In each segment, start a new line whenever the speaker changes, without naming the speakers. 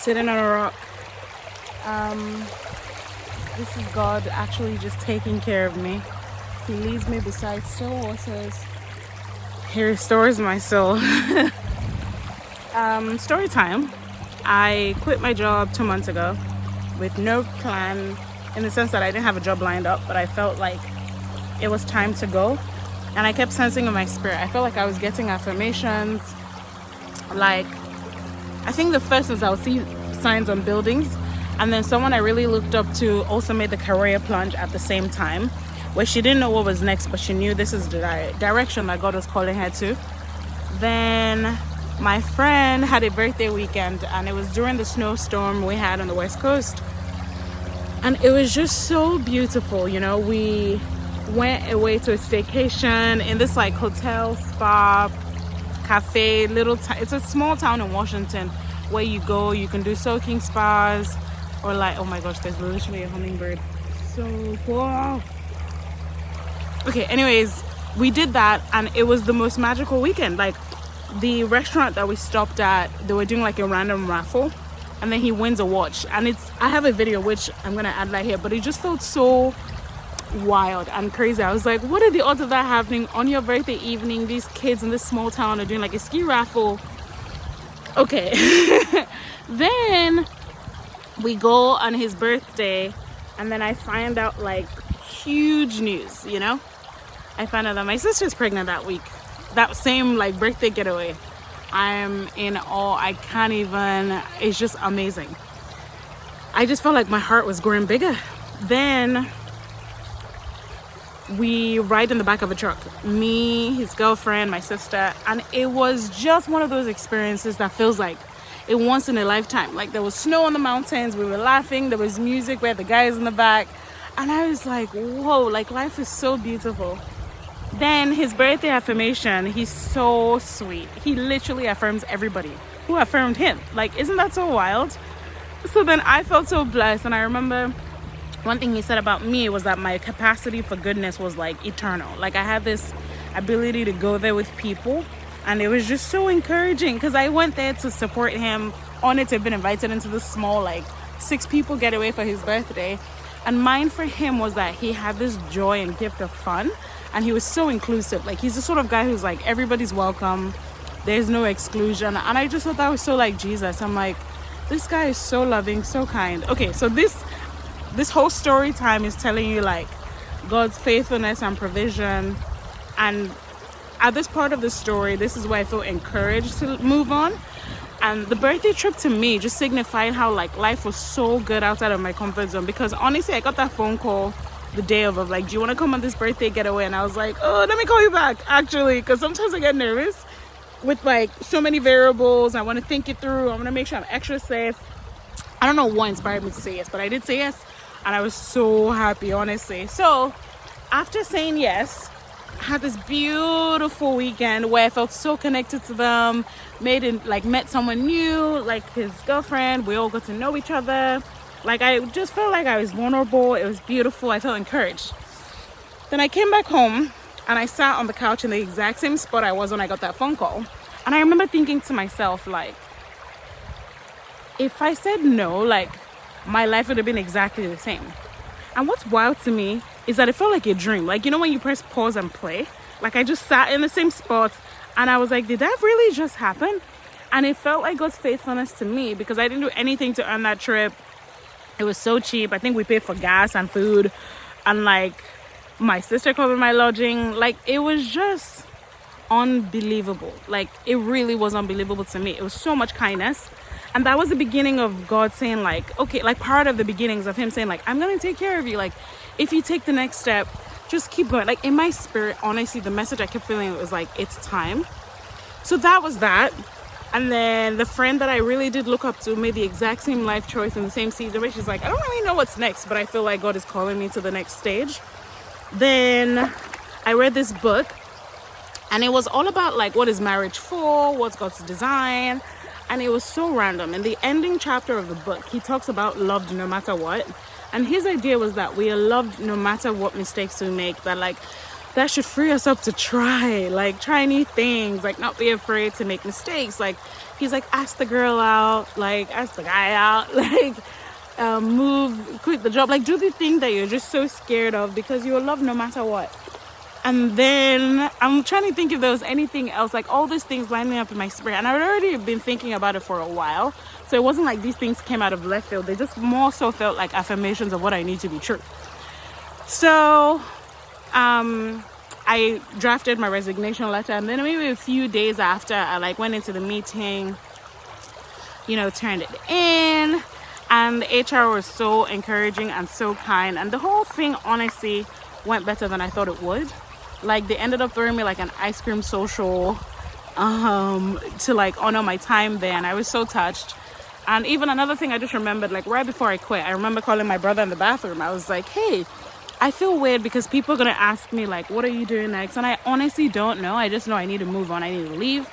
sitting on a rock. This is God actually just taking care of me. He leads me beside still waters. He restores my soul. Story time. I quit my job 2 months ago with no plan, in the sense that I didn't have a job lined up, but I felt like it was time to go. And I kept sensing in my spirit, I felt like I was getting affirmations. Like, I think the first is I would see signs on buildings, and then someone I really looked up to also made the career plunge at the same time, where she didn't know what was next, but she knew this is the direction that God was calling her to. Then my friend had a birthday weekend, and it was during the snowstorm we had on the West Coast. And it was just so beautiful, you know. We went away to a staycation in this like hotel, spa, cafe, it's a small town in Washington where you go, you can do soaking spas, or like, oh my gosh, there's literally a hummingbird. So cool. Okay, anyways, we did that, and it was the most magical weekend. Like, the restaurant that we stopped at, they were doing like a random raffle, and then he wins a watch, and I have a video which I'm gonna add right here, but it just felt so wild and crazy. I was like, what are the odds of that happening on your birthday evening? These kids in this small town are doing like a ski raffle. Okay. Then we go on his birthday, and then I find out like huge news, you know. I found out that my sister's pregnant that week, that same like birthday getaway. I'm in awe. I can't even, it's just amazing. I just felt like my heart was growing bigger. Then we ride in the back of a truck, me, his girlfriend, my sister, and it was just one of those experiences that feels like a once in a lifetime. Like, there was snow on the mountains, we were laughing, there was music, we had the guys in the back, and I was like, whoa, like, life is so beautiful. Then his birthday affirmation, he's so sweet. He literally affirms everybody who affirmed him. Like, isn't that so wild? So then I felt so blessed, and I remember one thing he said about me was that my capacity for goodness was like eternal. Like, I had this ability to go there with people, and it was just so encouraging, because I went there to support him, honored to have been invited into this small like 6 people getaway for his birthday. And mine for him was that he had this joy and gift of fun, and he was so inclusive. Like, he's the sort of guy who's like, everybody's welcome, there's no exclusion. And I just thought that was so like Jesus. I'm like, this guy is so loving, so kind. Okay, so this whole story time is telling you like God's faithfulness and provision. And at this part of the story, this is where I feel encouraged to move on. And the birthday trip to me just signified how like life was so good outside of my comfort zone, because honestly I got that phone call the day of like, do you want to come on this birthday getaway? And I was like, oh, let me call you back, actually, because sometimes I get nervous with like so many variables. I want to think it through. I want to make sure I'm extra safe. I don't know what inspired me to say yes, but I did say yes, and I was so happy, honestly. So after saying yes, I had this beautiful weekend where I felt so connected to them, met someone new, like his girlfriend. We all got to know each other. Like, I just felt like I was vulnerable. It was beautiful. I felt encouraged. Then I came back home, and I sat on the couch in the exact same spot I was when I got that phone call. And I remember thinking to myself, like, if I said no, like, my life would have been exactly the same. And what's wild to me is that it felt like a dream. Like, you know when you press pause and play? Like, I just sat in the same spot, and I was like, did that really just happen? And it felt like God's faithfulness to me, because I didn't do anything to earn that trip. It was so cheap. I think we paid for gas and food, and like my sister covered my lodging. Like, it was just unbelievable. Like, it really was unbelievable to me. It was so much kindness. And that was the beginning of God saying like, okay, like part of the beginnings of him saying like, I'm gonna take care of you. Like, if you take the next step, just keep going. Like, in my spirit, honestly, the message I kept feeling was like, it's time. So that was that. And then the friend that I really did look up to made the exact same life choice in the same season, where she's like, I don't really know what's next, but I feel like God is calling me to the next stage. Then I read this book, and it was all about like, what is marriage for? What's God's design? And it was so random. In the ending chapter of the book, he talks about loved no matter what. And his idea was that we are loved no matter what mistakes we make, that like that should free us up to try, like try new things, like not be afraid to make mistakes. Like he's like, ask the girl out, like ask the guy out, like quit the job, like do the thing that you're just so scared of because you will love no matter what. And then I'm trying to think if there was anything else, like all these things lining up in my spirit, and I'd already been thinking about it for a while, so it wasn't like these things came out of left field. They just more so felt like affirmations of what I need to be true. So I drafted my resignation letter, and then maybe a few days after, I like went into the meeting, you know, turned it in, and the HR was so encouraging and so kind, and the whole thing honestly went better than I thought it would. Like they ended up throwing me like an ice cream social to like honor my time there, and I was so touched. And even another thing I just remembered, like right before I quit, I remember calling my brother in the bathroom. I was like, hey, I feel weird because people are gonna ask me like, what are you doing next? And I honestly don't know. I just know I need to move on, I need to leave.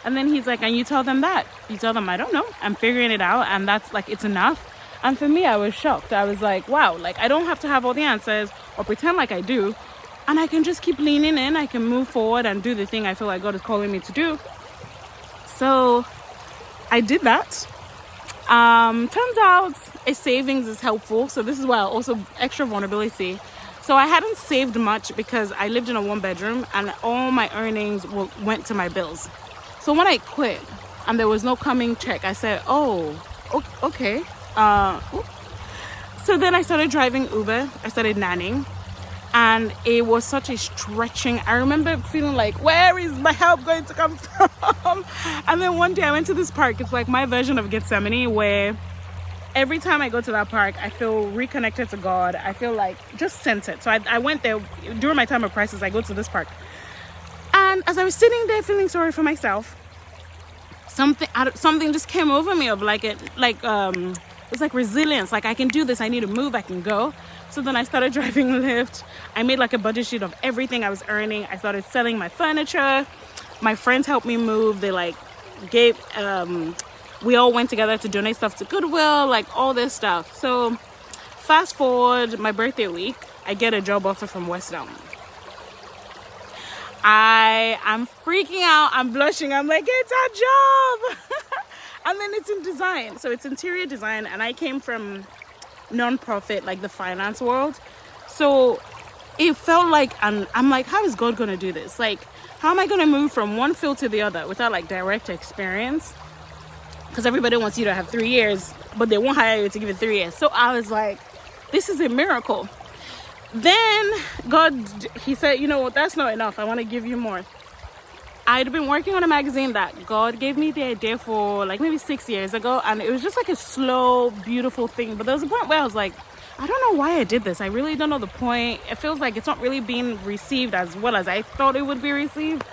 And then he's like, and you tell them that? You tell them I don't know, I'm figuring it out, and that's like, it's enough. And for me, I was shocked. I was like, wow, like I don't have to have all the answers or pretend like I do, and I can just keep leaning in. I can move forward and do the thing I feel like God is calling me to do. So I did that. Turns out a savings is helpful. So this is why also extra vulnerability. So I hadn't saved much because I lived in a 1-bedroom and all my earnings went to my bills. So when I quit and there was no coming check, I said, oh, okay. So then I started driving Uber. I started nannying, and it was such a stretching. I remember feeling like, where is my help going to come from? And then one day I went to this park. It's like my version of Gethsemane, where every time I go to that park, I feel reconnected to God. I feel like just centered. So I went there during my time of crisis. I go to this park, and as I was sitting there feeling sorry for myself, something just came over me of it's like resilience. Like I can do this. I need to move. I can go. So then I started driving Lyft. I made like a budget sheet of everything I was earning. I started selling my furniture. My friends helped me move. They like gave. We all went together to donate stuff to Goodwill, like all this stuff. So fast forward my birthday week, I get a job offer from West Elm. I'm freaking out. I'm blushing. I'm like, it's a job. And then it's in design. So it's interior design. And I came from non-profit, like the finance world. So it felt like, I'm like, how is God going to do this? Like, how am I going to move from one field to the other without like direct experience? Because everybody wants you to have 3 years, but they won't hire you to give it 3 years. So I was like, this is a miracle. Then God, he said, you know what, that's not enough. I want to give you more. I'd been working on a magazine that God gave me the idea for like maybe 6 years ago. And it was just like a slow, beautiful thing. But there was a point where I was like, I don't know why I did this. I really don't know the point. It feels like it's not really being received as well as I thought it would be received.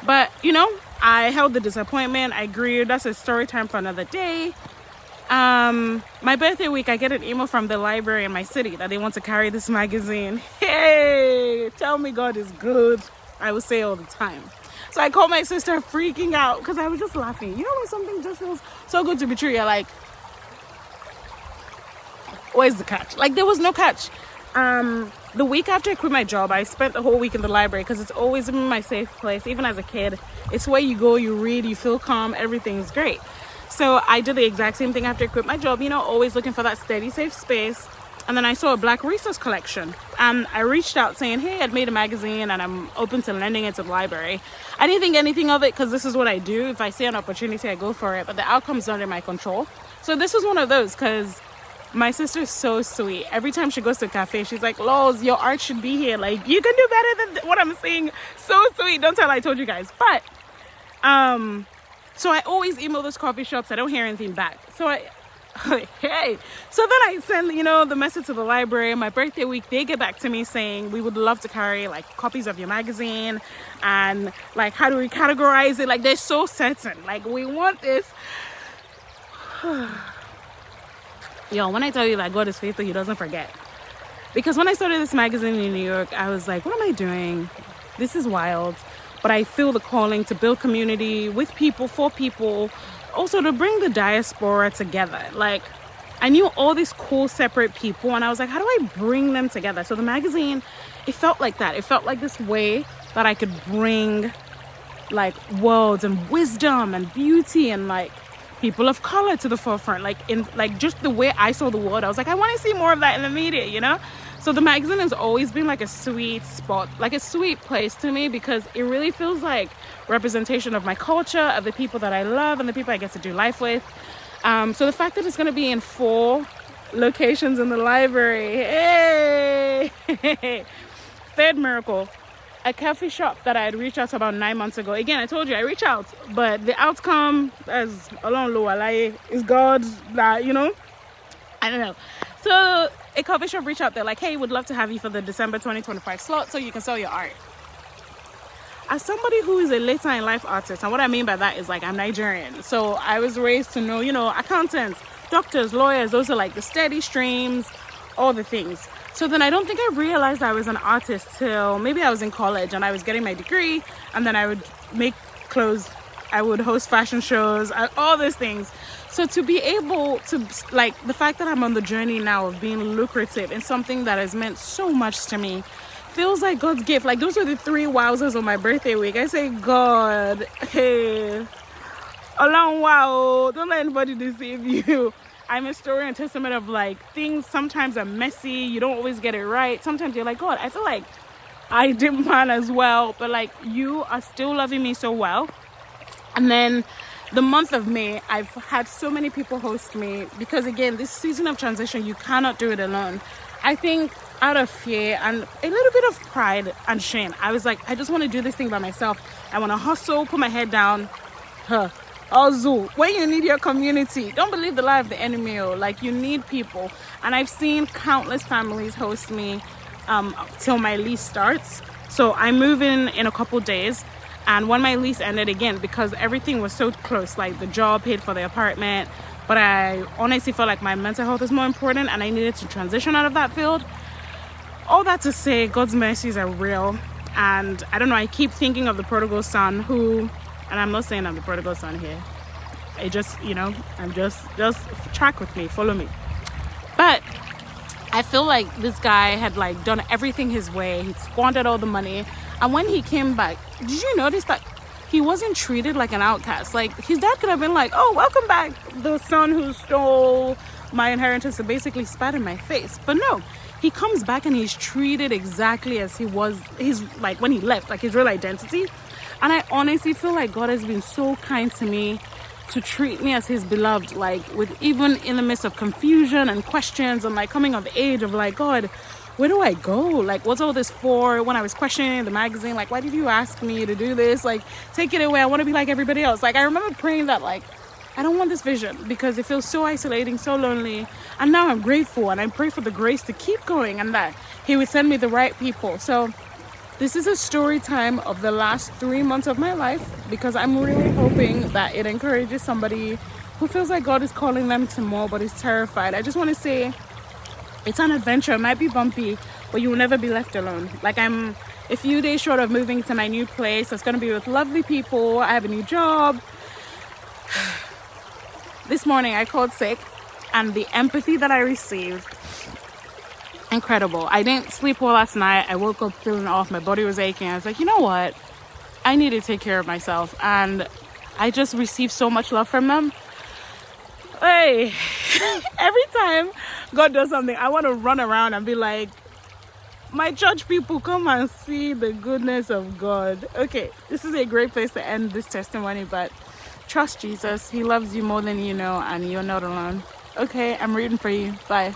But, you know, I held the disappointment. I grieved. That's a story time for another day. My birthday week, I get an email from the library in my city that they want to carry this magazine. Hey, tell me God is good. I will say all the time. So I called my sister freaking out because I was just laughing. You know when something just feels so good to be true, you're like, where's the catch? Like there was no catch. The week after I quit my job, I spent the whole week in the library because it's always been my safe place. Even as a kid, it's where you go, you read, you feel calm, everything's great. So I did the exact same thing after I quit my job, you know, always looking for that steady, safe space. And then I saw a Black resource collection, and I reached out saying, hey, I'd made a magazine and I'm open to lending it to the library. I didn't think anything of it because this is what I do. If I see an opportunity, I go for it, but the outcome's not in my control. So this was one of those because my sister's so sweet. Every time she goes to a cafe, she's like, Lols, your art should be here. Like, you can do better than what I'm saying. So sweet. Don't tell I told you guys. But, so I always email those coffee shops. I don't hear anything back. So hey. So then I send, you know, the message to the library. My birthday week, they get back to me saying, we would love to carry like copies of your magazine. And like, how do we categorize it? Like, they're so certain. Like, we want this. Yo, when I tell you that God is faithful, he doesn't forget. Because when I started this magazine in New York, I was like, what am I doing? This is wild. But I feel the calling to build community with people, for people, also to bring the diaspora together. Like, I knew all these cool separate people, and I was like, how do I bring them together? So the magazine, it felt like that. It felt like this way that I could bring like worlds and wisdom and beauty and like people of color to the forefront, like in like just the way I saw the world. I was like, I want to see more of that in the media, you know? So the magazine has always been like a sweet spot, like a sweet place to me, because it really feels like representation of my culture, of the people that I love and the people I get to do life with. So the fact that it's going to be in 4 locations in the library, hey! Third miracle, a coffee shop that I had reached out to about 9 months ago. Again, I told you I reach out, but the outcome, as along Lualaye, is God, that, you know, I don't know. So a coffee shop reached out, they're like, hey, would love to have you for the December 2025 slot so you can sell your art. As somebody who is a later in life artist, and what I mean by that is like I'm Nigerian, so I was raised to know, you know, accountants, doctors, lawyers, those are like the steady streams, all the things. So then I don't think I realized I was an artist till maybe I was in college and I was getting my degree, and then I would make clothes, I would host fashion shows, all those things. So to be able to, like, the fact that I'm on the journey now of being lucrative in something that has meant so much to me feels like God's gift. Like, those are the 3 wowzers of my birthday week. I say, God, hey, along, wow, don't let anybody deceive you. I'm a story and testament of like things sometimes are messy, you don't always get it right. Sometimes you're like, God, I feel like I did mine as well, but like you are still loving me so well. And then the month of May, I've had so many people host me, because again, this season of transition, you cannot do it alone. I think out of fear and a little bit of pride and shame, I was like, I just want to do this thing by myself. I want to hustle, put my head down. Also, when you need your community, don't believe the lie of the enemy. Like, you need people. And I've seen countless families host me till my lease starts. So I move in a couple days. And when my lease ended, again, because everything was so close, like the job paid for the apartment, but I honestly felt like my mental health is more important and I needed to transition out of that field. All that to say, God's mercies are real. And I don't know, I keep thinking of the prodigal son who, and I'm not saying I'm the prodigal son here, I just, you know, I'm just track with me, follow me. But I feel like this guy had like done everything his way. He'd squandered all the money. And when he came back, did you notice that he wasn't treated like an outcast? Like, his dad could have been like, oh, welcome back, the son who stole my inheritance and basically spat in my face. But no, he comes back and he's treated exactly as he was, his, like when he left, like his real identity. And I honestly feel like God has been so kind to me to treat me as his beloved, like with even in the midst of confusion and questions and like coming of age of like, God, where do I go? Like, what's all this for? When I was questioning the magazine, like, why did you ask me to do this? Like, take it away. I want to be like everybody else. Like, I remember praying that, like, I don't want this vision because it feels so isolating, so lonely. And now I'm grateful and I pray for the grace to keep going and that he would send me the right people. So this is a story time of the last 3 months of my life, because I'm really hoping that it encourages somebody who feels like God is calling them to more but is terrified. I just want to say, it's an adventure. It might be bumpy, but you will never be left alone. Like, I'm a few days short of moving to my new place. It's going to be with lovely people. I have a new job. This morning I called sick, and the empathy that I received, incredible. I didn't sleep well last night. I woke up feeling off. My body was aching. I was like, you know what? I need to take care of myself. And I just received so much love from them. Hey, every time God does something, I want to run around and be like, my church people, come and see the goodness of God. Okay, this is a great place to end this testimony, but trust Jesus. He loves you more than you know, and you're not alone. Okay, I'm rooting for you. Bye.